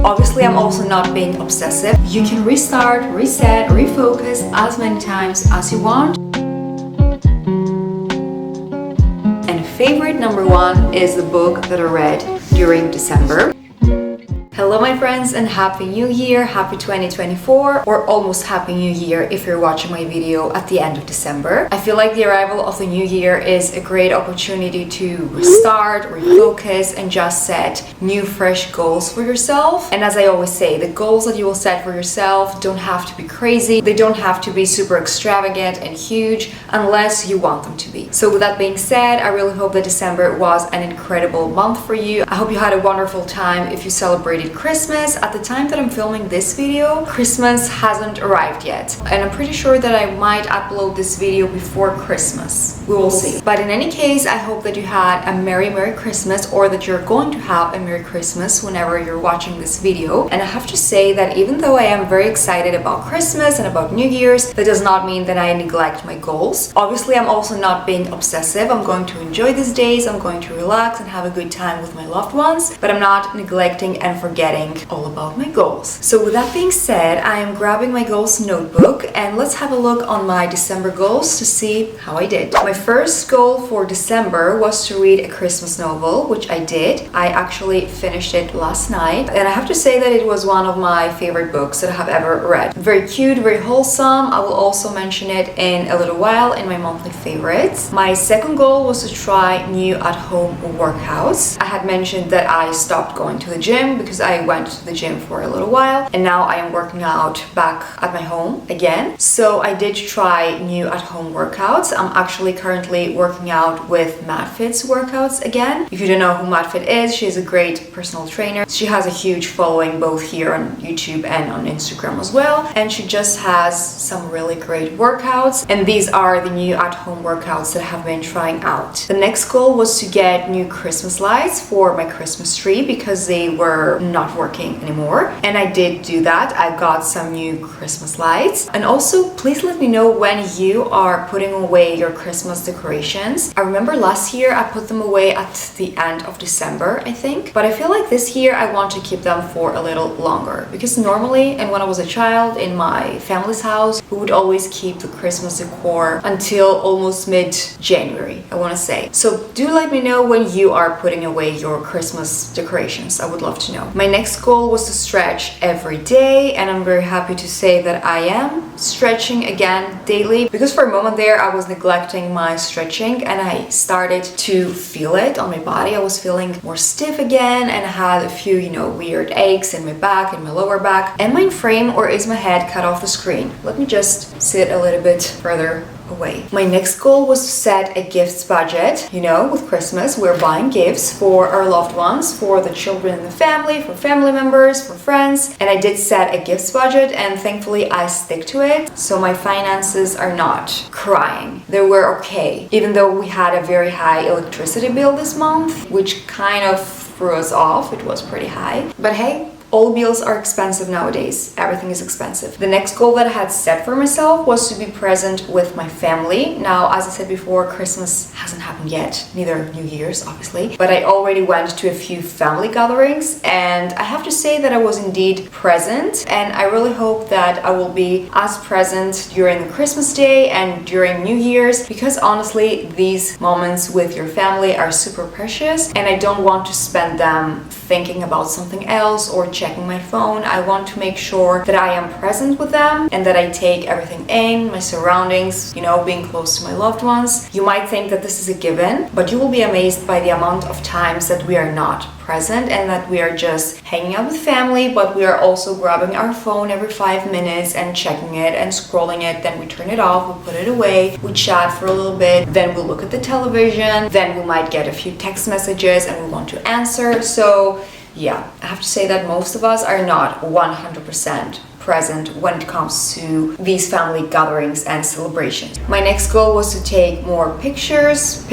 Obviously, I'm also not being obsessive. You can restart, reset, refocus as many times as you want. And favorite number one is the book that I read during December. Hello my friends and Happy New Year, Happy 2024, or almost Happy New Year if you're watching my video at the end of December. I feel like the arrival of the new year is a great opportunity to restart, refocus, and just set new fresh goals for yourself. And as I always say, the goals that you will set for yourself don't have to be crazy, they don't have to be super extravagant and huge unless you want them to be. So with that being said, I really hope that December was an incredible month for you. I hope you had a wonderful time if you celebrated Christmas. At the time that I'm filming this video, Christmas hasn't arrived yet, and I'm pretty sure that I might upload this video before Christmas. We will see. But in any case, I hope that you had a Merry Christmas, or that you're going to have a Merry Christmas whenever you're watching this video. And I have to say that even though I am very excited about Christmas and about New Year's, that does not mean that I neglect my goals. Obviously, I'm also not being obsessive. I'm going to enjoy these days, I'm going to relax and have a good time with my loved ones, but I'm not neglecting and forgetting all about my goals. So with that being said, I am grabbing my goals notebook and let's have a look on my December goals to see how I did. My first goal for December was to read a Christmas novel, which I did. I actually finished it last night, and I have to say that it was one of my favorite books that I have ever read. Very cute, very wholesome. I will also mention it in a little while in my monthly favorites. My second goal was to try new at-home workouts. I had mentioned that I stopped going to the gym because I went to the gym for a little while, and now I am working out back at my home again. So I did try new at-home workouts. I'm actually currently working out with MadFit's workouts again. If you don't know who MadFit is, she's a great personal trainer. She has a huge following both here on YouTube and on Instagram as well, and she just has some really great workouts, and these are the new at-home workouts that I have been trying out. The next goal was to get new Christmas lights for my Christmas tree because they were not working anymore, and I did do that. I got some new Christmas lights. And also, please let me know when you are putting away your Christmas decorations. I remember last year I put them away at the end of December, I think, but I feel like this year I want to keep them for a little longer, because normally, and when I was a child in my family's house, we would always keep the Christmas decor until almost mid-January, I want to say. So do let me know when you are putting away your Christmas decorations. I would love to know. My next goal was to stretch every day, and I'm very happy to say that I am stretching again daily, because for a moment there I was neglecting my stretching and I started to feel it on my body. I was feeling more stiff again, and I had a few, weird aches in my back and my lower back. Am I in frame, or is my head cut off the screen? Let me just sit a little bit further away. My next goal was to set a gifts budget. With Christmas, we're buying gifts for our loved ones, for the children in the family, for family members, for friends, and I did set a gifts budget, and thankfully I stick to it. So my finances are not crying. They were okay, even though we had a very high electricity bill this month, which kind of threw us off. It was pretty high, but hey, all bills are expensive nowadays. Everything is expensive. The next goal that I had set for myself was to be present with my family. Now, as I said before, Christmas hasn't happened yet, neither New Year's, obviously, but I already went to a few family gatherings, and I have to say that I was indeed present, and I really hope that I will be as present during the Christmas day and during New Year's, because honestly, these moments with your family are super precious, and I don't want to spend them thinking about something else or checking my phone. I want to make sure that I am present with them and that I take everything in, my surroundings, being close to my loved ones. You might think that this is a given, but you will be amazed by the amount of times that we are not present and that we are just hanging out with family, but we are also grabbing our phone every 5 minutes and checking it and scrolling it. Then we turn it off, we put it away, we chat for a little bit, then we'll look at the television, then we might get a few text messages and we want to answer. So yeah, I have to say that most of us are not 100% present when it comes to these family gatherings and celebrations. My next goal was to take more pictures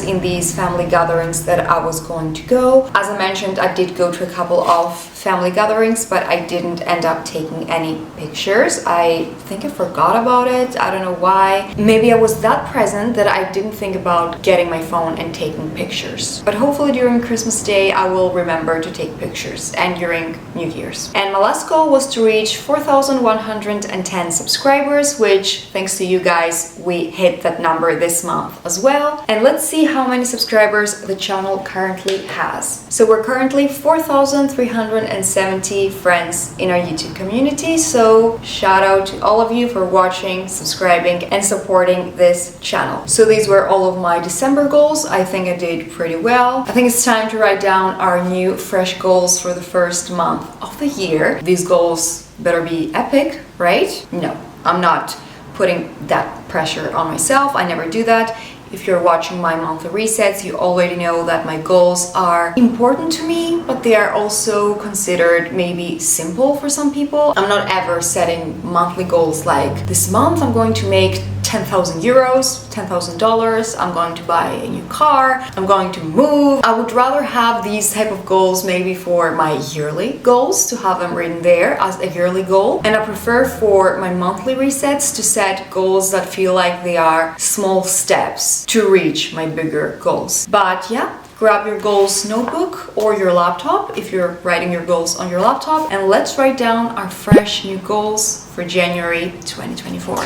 in these family gatherings that I was going to go. As I mentioned, I did go to a couple of family gatherings, but I didn't end up taking any pictures. I think I forgot about it. I don't know why. Maybe I was that present that I didn't think about getting my phone and taking pictures. But hopefully during Christmas Day, I will remember to take pictures, and during New Year's. And my last goal was to reach 4,110 subscribers, which thanks to you guys, we hit that number this month as well. And let's see how many subscribers the channel currently has. So we're currently 4,370 friends in our YouTube community. So shout out to all of you for watching, subscribing, and supporting this channel. So these were all of my December goals. I think I did pretty well. I think it's time to write down our new fresh goals for the first month of the year. These goals better be epic, right? No, I'm not putting that pressure on myself. I never do that. If you're watching my monthly resets, you already know that my goals are important to me, but they are also considered maybe simple for some people. I'm not ever setting monthly goals like this month I'm going to make 10,000 euros, $10,000, I'm going to buy a new car, I'm going to move. I would rather have these type of goals maybe for my yearly goals, to have them written there as a yearly goal. And I prefer for my monthly resets to set goals that feel like they are small steps to reach my bigger goals. But yeah, grab your goals notebook or your laptop if you're writing your goals on your laptop, and let's write down our fresh new goals for January 2024.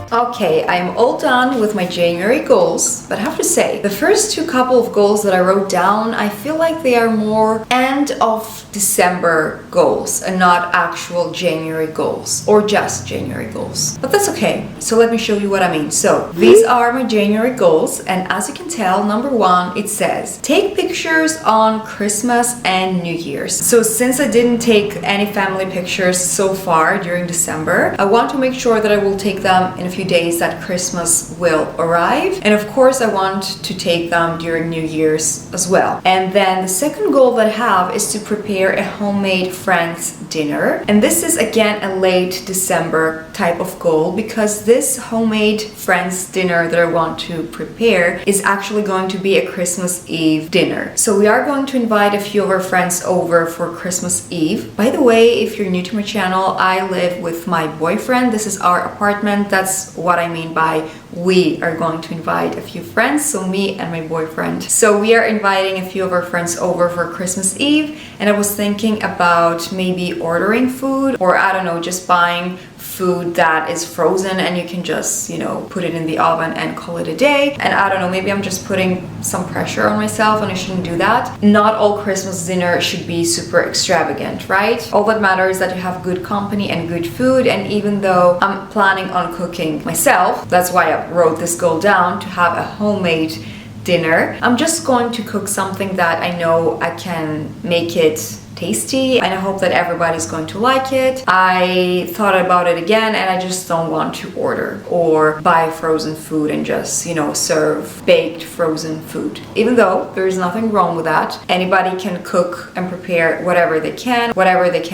Okay, I'm all done with my January goals, but I have to say, the first two couple of goals that I wrote down, I feel like they are more end of December goals and not actual January goals, or just January goals. But that's okay. So let me show you what I mean. So these are my January goals, and as you can tell, number one, it says, take pictures on Christmas and New Year's. So since I didn't take any family pictures so far during December, I want to make sure that I will take them in a few days that Christmas will arrive, and of course I want to take them during New Year's as well. And then the second goal that I have is to prepare a homemade friends dinner, and this is again a late December type of goal, because this homemade friends dinner that I want to prepare is actually going to be a Christmas Eve dinner. So we are going to invite a few of our friends over for Christmas Eve. By the way, if you're new to my channel, I live with my boyfriend. This is our apartment. That's what I mean by we are going to invite a few friends, so me and my boyfriend. So we are inviting a few of our friends over for Christmas Eve, and I was thinking about maybe ordering food, or I don't know, just buying food that is frozen and you can just, you know, put it in the oven and call it a day. And I don't know, maybe I'm just putting some pressure on myself and I shouldn't do that. Not all Christmas dinner should be super extravagant, right? All that matters is that you have good company and good food. And even though I'm planning on cooking myself, that's why I wrote this goal down, to have a homemade dinner, I'm just going to cook something that I know I can make it tasty, and I hope that everybody's going to like it. I thought about it again, and I just don't want to order or buy frozen food and just, you know, serve baked frozen food. Even though there is nothing wrong with that. Anybody can cook and prepare whatever they can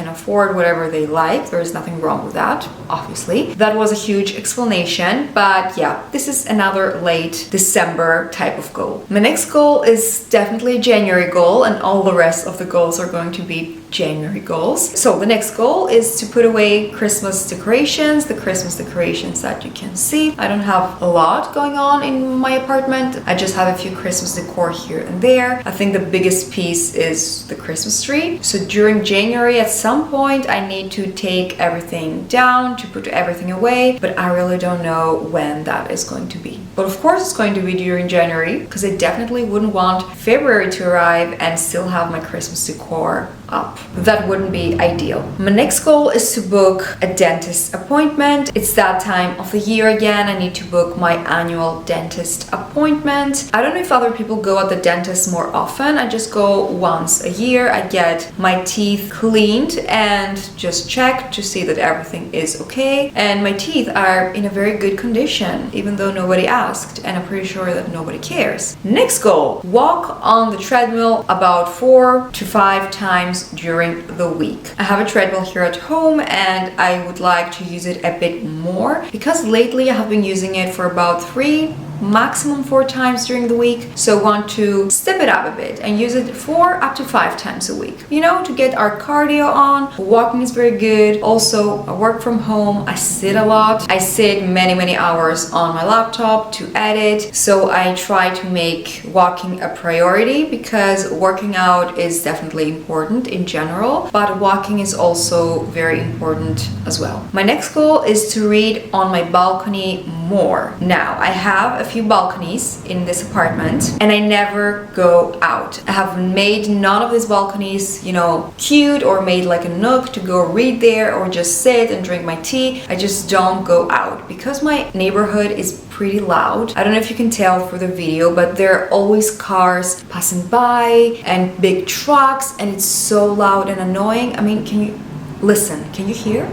afford, whatever they like. There is nothing wrong with that, obviously. That was a huge explanation, but yeah, this is another late December type of goal. My next goal is definitely a January goal, and all the rest of the goals are going to be January goals. So the next goal is to put away Christmas decorations, the Christmas decorations that you can see. I don't have a lot going on in my apartment. I just have a few Christmas decor here and there. I think the biggest piece is the Christmas tree. So during January at some point I need to take everything down, to put everything away, but I really don't know when that is going to be. But of course it's going to be during January, because I definitely wouldn't want February to arrive and still have my Christmas decor up. That wouldn't be ideal. My next goal is to book a dentist appointment. It's that time of the year again. I need to book my annual dentist appointment. I don't know if other people go at the dentist more often. I just go once a year. I get my teeth cleaned and just checked to see that everything is okay. And my teeth are in a very good condition, even though nobody asked, and I'm pretty sure that nobody cares. Next goal, walk on the treadmill about 4 to 5 times during the week. I have a treadmill here at home and I would like to use it a bit more because lately I have been using it for about 3, maximum 4 times during the week. So I want to step it up a bit and use it 4 up to 5 times a week. You know, to get our cardio on. Walking is very good. Also, I work from home. I sit a lot. I sit many hours on my laptop to edit. So I try to make walking a priority because working out is definitely important in general, but walking is also very important as well. My next goal is to read on my balcony more. Now, I have a few balconies in this apartment and I never go out. I have made none of these balconies, you know, cute or made like a nook to go read there or just sit and drink my tea. I just don't go out because my neighborhood is pretty loud. I don't know if you can tell through the video, but there are always cars passing by and big trucks and it's so loud and annoying. I mean, can you listen? Can you hear?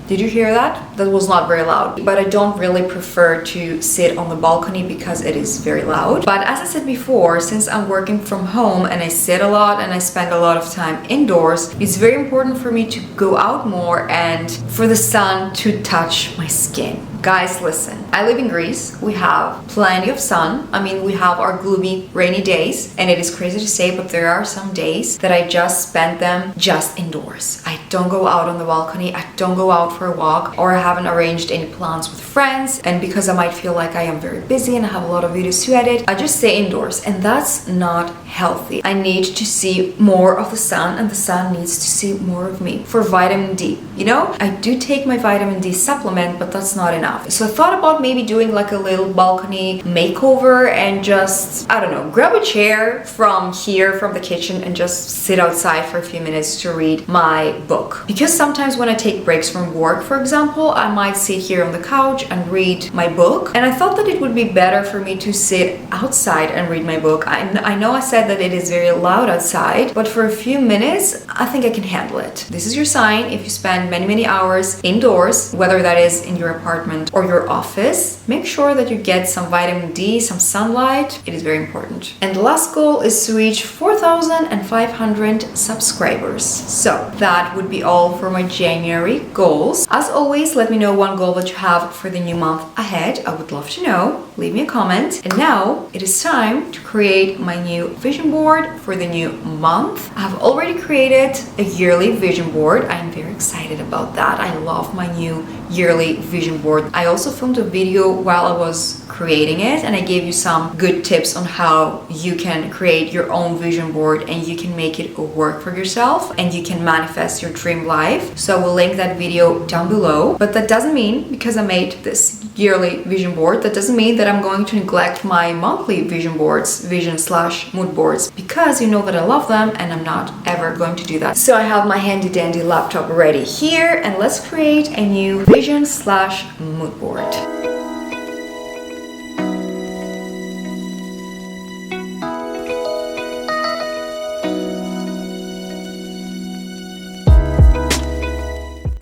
Did you hear that? That was not very loud, but I don't really prefer to sit on the balcony because it is very loud. But as I said before, since I'm working from home and I sit a lot and I spend a lot of time indoors, it's very important for me to go out more and for the sun to touch my skin. Guys, listen, I live in Greece. We have plenty of sun. I mean, we have our gloomy, rainy days, and it is crazy to say, but there are some days that I just spend them just indoors. I don't go out on the balcony. I don't go out for a walk, or I haven't arranged any plans with friends. And because I might feel like I am very busy and I have a lot of videos to edit, I just stay indoors, and that's not healthy. I need to see more of the sun, and the sun needs to see more of me for vitamin D. You know, I do take my vitamin D supplement, but that's not enough. So I thought about maybe doing like a little balcony makeover and just, I don't know, grab a chair from here, from the kitchen, and just sit outside for a few minutes to read my book. Because sometimes when I take breaks from work, for example, I might sit here on the couch and read my book. And I thought that it would be better for me to sit outside and read my book. I know I said that it is very loud outside, but for a few minutes, I think I can handle it. This is your sign if you spend many hours indoors, whether that is in your apartment or your office. Make sure that you get some vitamin D, some sunlight. It is very important. And the last goal is to reach 4,500 subscribers. So that would be all for my January goals. As always, let me know one goal that you have for the new month ahead. I would love to know. Leave me a comment. And now it is time to create my new vision board for the new month. I have already created a yearly vision board. I'm very excited about that. I love my new yearly vision board. I also filmed a video while I was creating it and I gave you some good tips on how you can create your own vision board and you can make it work for yourself and you can manifest your dream life. So I will link that video down below. But that doesn't mean, because I made this yearly vision board, that doesn't mean that I'm going to neglect my monthly vision boards, vision/mood boards, because you know that I love them and I'm not ever going to do that. So I have my handy dandy laptop ready here and let's create a new vision/mood board.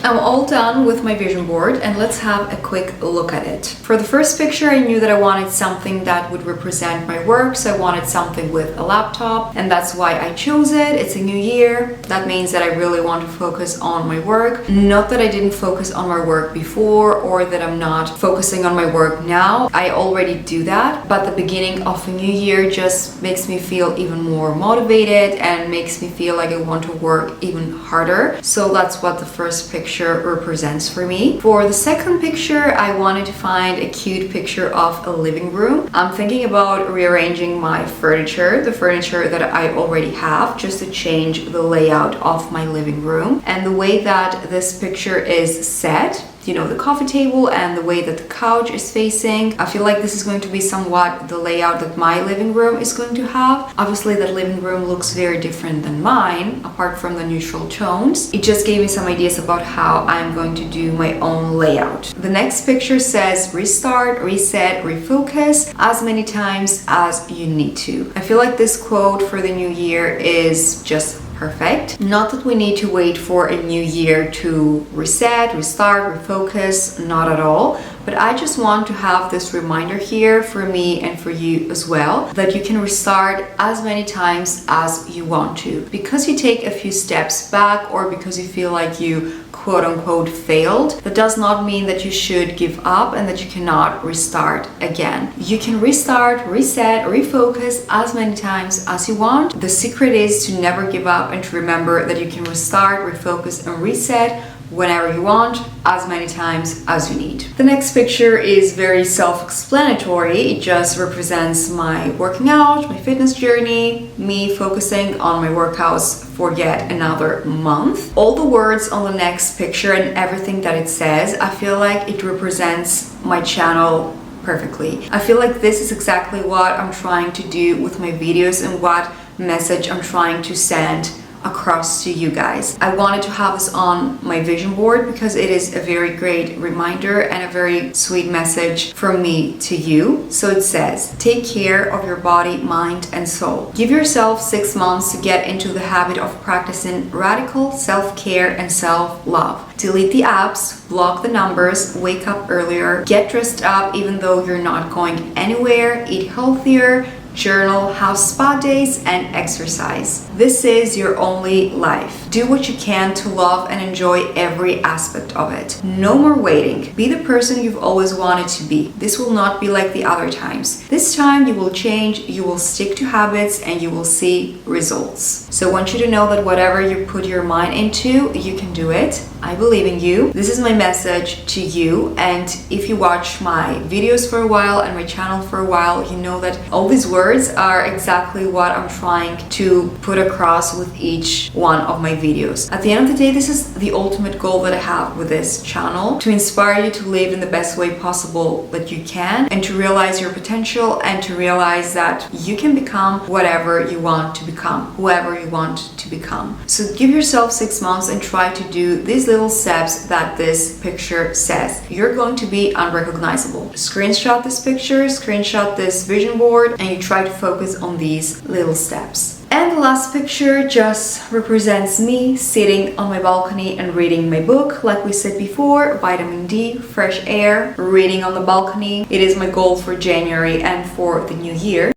I'm all done with my vision board and let's have a quick look at it. For the first picture, I knew that I wanted something that would represent my work, so I wanted something with a laptop and that's why I chose it. It's a new year. That means that I really want to focus on my work. Not that I didn't focus on my work before or that I'm not focusing on my work now. I already do that, but the beginning of a new year just makes me feel even more motivated and makes me feel like I want to work even harder. So that's what the first picture represents for me. For the second picture, I wanted to find a cute picture of a living room. I'm thinking about rearranging my furniture, the furniture that I already have, just to change the layout of my living room. And the way that this picture is set, the coffee table and the way that the couch is facing. I feel like this is going to be somewhat the layout that my living room is going to have. Obviously that living room looks very different than mine, apart from the neutral tones. It just gave me some ideas about how I'm going to do my own layout. The next picture says restart, reset, refocus as many times as you need to. I feel like this quote for the new year is just perfect. Not that we need to wait for a new year to reset, restart, refocus, not at all. But I just want to have this reminder here for me and for you as well, that you can restart as many times as you want to. Because you take a few steps back or because you feel like you quote unquote failed, that does not mean that you should give up and that you cannot restart again. You can restart, reset, refocus as many times as you want. The secret is to never give up and to remember that you can restart, refocus, and reset whenever you want, as many times as you need. The next picture is very self-explanatory. It just represents my working out, my fitness journey, me focusing on my workouts for yet another month. All the words on the next picture and everything that it says, I feel like it represents my channel perfectly. I feel like this is exactly what I'm trying to do with my videos and what message I'm trying to send across to you guys. I wanted to have this on my vision board because it is a very great reminder and a very sweet message from me to you. So it says, take care of your body, mind, and soul. Give yourself 6 months to get into the habit of practicing radical self-care and self-love. Delete the apps, block the numbers, wake up earlier, get dressed up even though you're not going anywhere, eat healthier, journal, have spa days, and exercise. This is your only life. Do what you can to love and enjoy every aspect of it. No more waiting. Be the person you've always wanted to be. This will not be like the other times. This time you will change, you will stick to habits, and you will see results. So I want you to know that whatever you put your mind into, you can do it. I believe in you. This is my message to you, and if you watch my videos for a while and my channel for a while, you know that all these words are exactly what I'm trying to put across with each one of my videos. At the end of the day, this is the ultimate goal that I have with this channel, to inspire you to live in the best way possible that you can, and to realize your potential, and to realize that you can become whatever you want to become, whoever you want to become. So give yourself 6 months and try to do these little steps that this picture says. You're going to be unrecognizable. Screenshot this picture, screenshot this vision board, and you try to focus on these little steps. And the last picture just represents me sitting on my balcony and reading my book. Like we said before, vitamin D, fresh air, reading on the balcony. It is my goal for January and for the new year.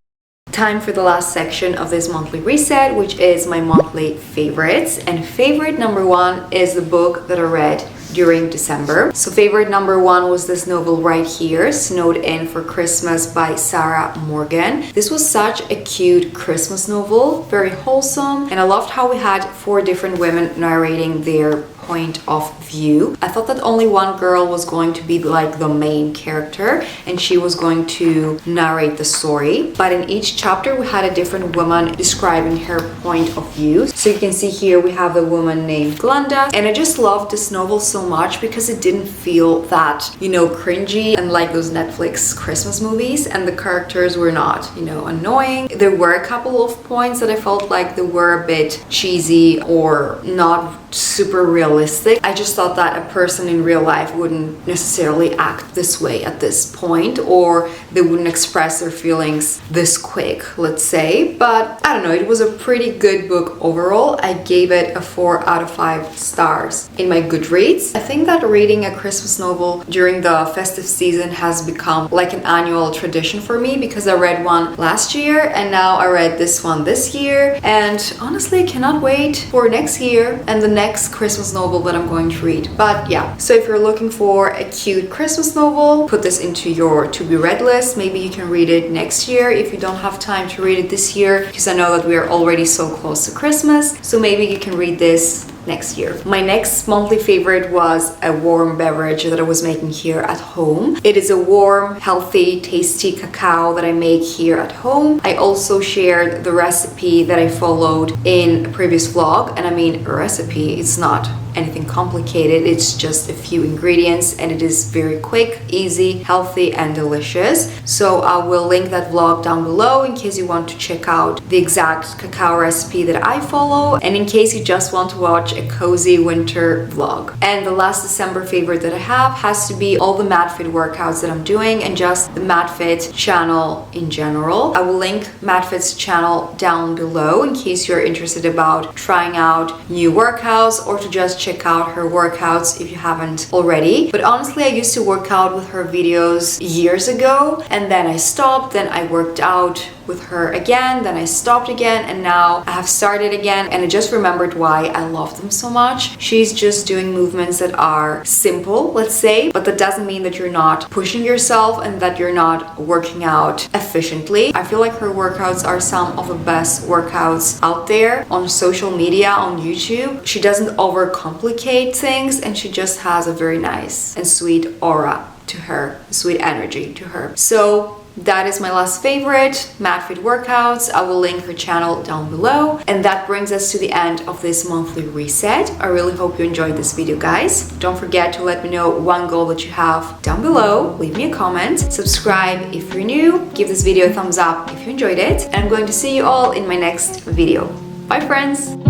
Time for the last section of this monthly reset, which is my monthly favorites. And favorite number 1 is the book that I read during December. So favorite number 1 was this novel right here, Snowed In for Christmas by Sarah Morgan. This was such a cute Christmas novel, very wholesome, and I loved how we had 4 different women narrating their point of view. I thought that only one girl was going to be like the main character and she was going to narrate the story, but in each chapter we had a different woman describing her point of view. So you can see here we have a woman named Glenda, and I just loved this novel so much because it didn't feel that, cringy and like those Netflix Christmas movies, and the characters were not, annoying. There were a couple of points that I felt like they were a bit cheesy or not super realistic. I just thought that a person in real life wouldn't necessarily act this way at this point, or they wouldn't express their feelings this quick, let's say. But I don't know, it was a pretty good book overall. I gave it a 4 out of 5 stars in my Goodreads. I think that reading a Christmas novel during the festive season has become like an annual tradition for me, because I read one last year and now I read this one this year, and honestly I cannot wait for next year and the next Christmas novel that I'm going to read. But yeah, so if you're looking for a cute Christmas novel, put this into your to be read list. Maybe you can read it next year if you don't have time to read it this year, because I know that we are already so close to Christmas, so maybe you can read this next year. My next monthly favorite was a warm beverage that I was making here at home. It is a warm, healthy, tasty cacao that I make here at home. I also shared the recipe that I followed in a previous vlog, and I mean a recipe, it's not anything complicated. It's just a few ingredients and it is very quick, easy, healthy and delicious. So I will link that vlog down below in case you want to check out the exact cacao recipe that I follow, and in case you just want to watch a cozy winter vlog. And the last December favorite that I have has to be all the MadFit workouts that I'm doing and just the MadFit channel in general. I will link MadFit's channel down below in case you're interested about trying out new workouts or to just check out her workouts if you haven't already. But honestly, I used to work out with her videos years ago and then I stopped, then I worked out with her again, then I stopped again, and now I have started again, and I just remembered why I love them so much. She's just doing movements that are simple, let's say, but that doesn't mean that you're not pushing yourself and that you're not working out efficiently. I feel like her workouts are some of the best workouts out there on social media, on YouTube. She doesn't overcomplicate things and she just has a very nice and sweet aura to her, sweet energy to her. So that is my last favorite, MadFit workouts. I will link her channel down below. And that brings us to the end of this monthly reset. I really hope you enjoyed this video, guys. Don't forget to let me know one goal that you have down below. Leave me a comment. Subscribe if you're new. Give this video a thumbs up if you enjoyed it. And I'm going to see you all in my next video. Bye, friends!